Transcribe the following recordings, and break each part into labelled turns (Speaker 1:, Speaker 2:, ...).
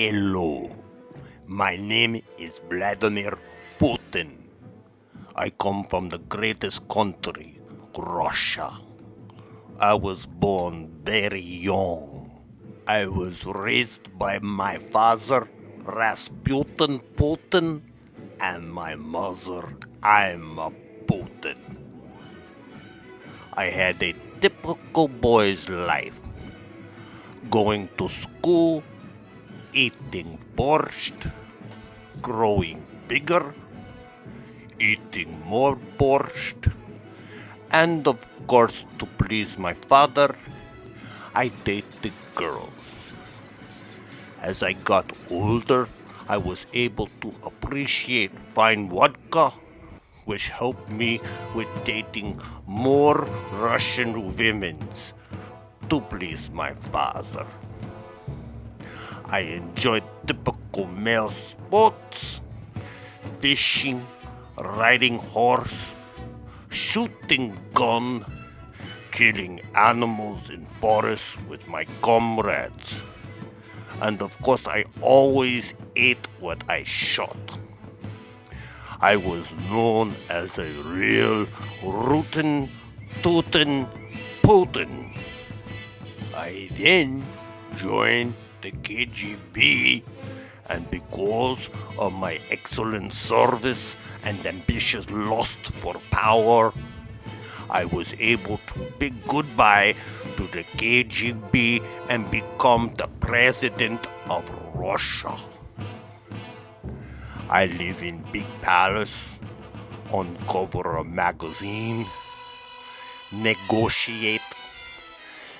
Speaker 1: Hello, my name is Vladimir Putin. I come from the greatest country, Russia. I was born very young. I was raised by my father, Rasputin Putin, and my mother, Alma Putin. I had a typical boy's life, going to school, eating borscht, growing bigger, eating more borscht, and of course, to please my father, I dated girls. As I got older, I was able to appreciate fine vodka, which helped me with dating more Russian women to please my father. I enjoyed typical male sports, fishing, riding horse, shooting gun, killing animals in forests with my comrades. And of course, I always ate what I shot. I was known as a real rootin' tootin' Putin. I then joined the KGB, and because of my excellent service and ambitious lust for power, I was able to bid goodbye to the KGB and become the president of Russia. I live in big palace, on cover of magazine, negotiate,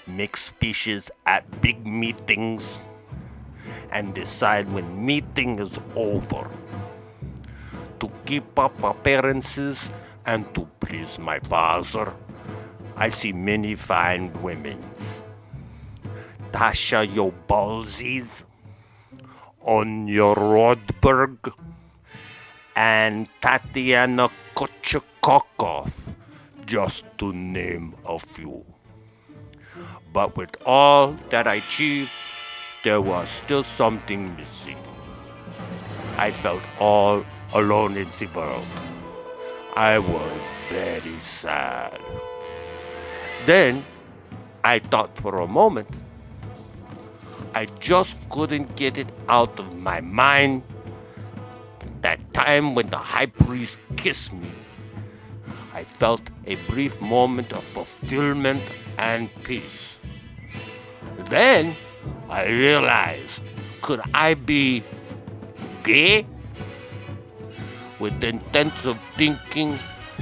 Speaker 1: make speeches at big meetings, and decide when meeting is over. To keep up appearances and to please my father, I see many fine women. Tasha Yobalzis, Onya Rodberg, and Tatiana Kochakokov, just to name a few. But with all that I achieved, there was still something missing. I felt all alone in the world. I was very sad. Then I thought for a moment. I just couldn't get it out of my mind. That time when the high priest kissed me, I felt a brief moment of fulfillment and peace. Then I realized, could I be gay? With the intent of thinking,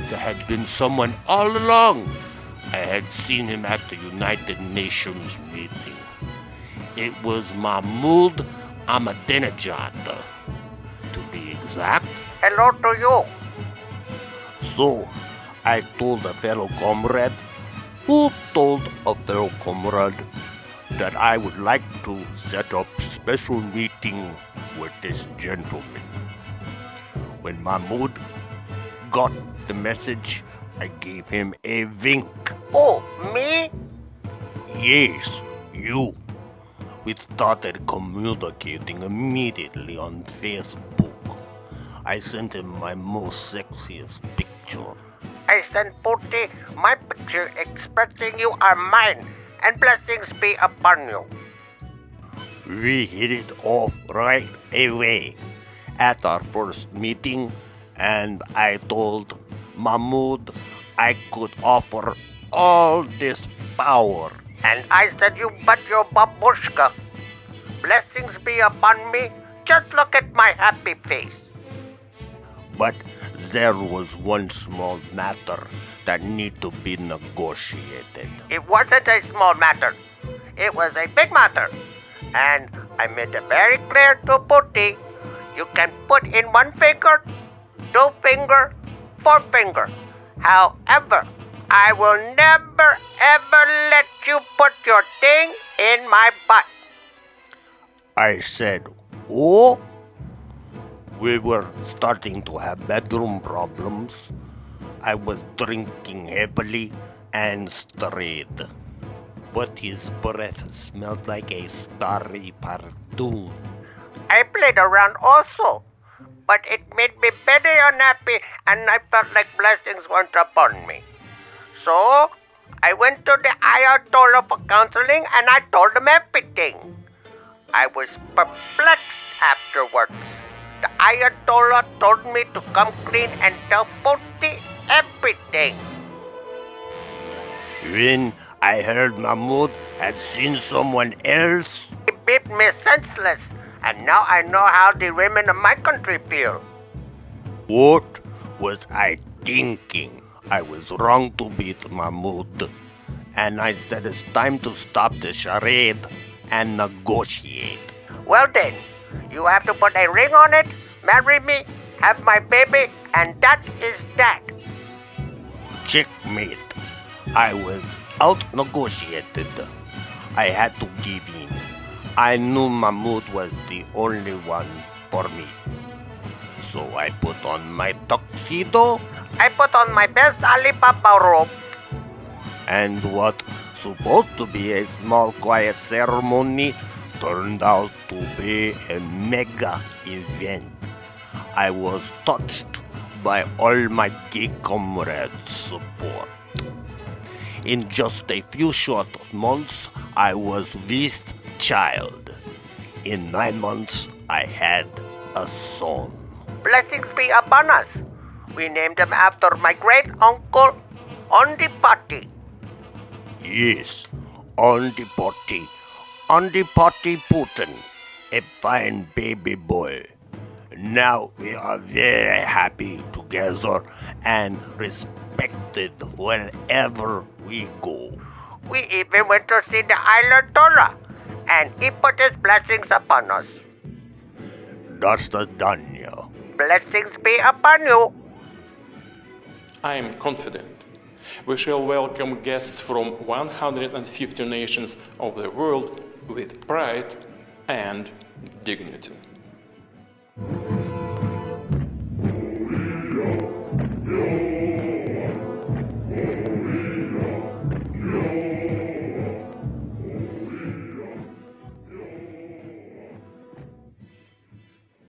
Speaker 1: there had been someone all along. I had seen him at the United Nations meeting. It was Mahmoud Ahmadinejad, to be exact.
Speaker 2: Hello to you.
Speaker 1: So, I told a fellow comrade, who told a fellow comrade, that I would like to set up a special meeting with this gentleman. When Mahmoud got the message, I gave him a wink.
Speaker 2: Oh, me?
Speaker 1: Yes, you. We started communicating immediately on Facebook. I sent him my most sexiest picture.
Speaker 2: I sent Pootie my picture expressing you are mine, and blessings be upon you.
Speaker 1: We hit it off right away at our first meeting, and I told Mahmoud I could offer all this power.
Speaker 2: And I said you but your babushka. Blessings be upon me. Just look at my happy face.
Speaker 1: But there was one small matter that needed to be negotiated.
Speaker 2: It wasn't a small matter. It was a big matter. And I made it very clear to Pootie. You can put in 1 finger, 2 finger, 4 finger. However, I will never ever let you put your thing in my butt.
Speaker 1: I said, oh? We were starting to have bedroom problems. I was drinking heavily and strayed. But his breath smelled like a starry partoon.
Speaker 2: stayed around also. But it made me very unhappy and I felt like blessings weren't upon me. So, I went to the Ayatollah for counseling and I told him everything. I was perplexed afterwards. The Ayatollah told me to come clean and tell Pootie everything.
Speaker 1: When I heard Mahmoud had seen someone else,
Speaker 2: He beat me senseless, and now I know how the women of my country feel.
Speaker 1: what was I thinking? I was wrong to beat Mahmoud. And I said it's time to stop the charade and negotiate.
Speaker 2: Well then, you have to put a ring on it, marry me, have my baby, and that is that.
Speaker 1: Checkmate. I was out-negotiated. I had to give in. I knew Mahmoud was the only one for me. So I put on my tuxedo,
Speaker 2: I put on my best Alibaba robe.
Speaker 1: and what supposed to be a small quiet ceremony turned out to be a mega event. I was touched by all my gay comrades' support. In just a few short months, I was with child. In 9 months, I had a son.
Speaker 2: Blessings be upon us. We named him after my great uncle on the party.
Speaker 1: Yes, on the potty Puntin, a fine baby boy. Now we are very happy together and respected wherever we go.
Speaker 2: We even went to see the Ayatollah, and he put his blessings upon us.
Speaker 1: That's the Danya.
Speaker 2: Blessings be upon you.
Speaker 3: I am confident we shall welcome guests from 150 nations of the world with pride and dignity.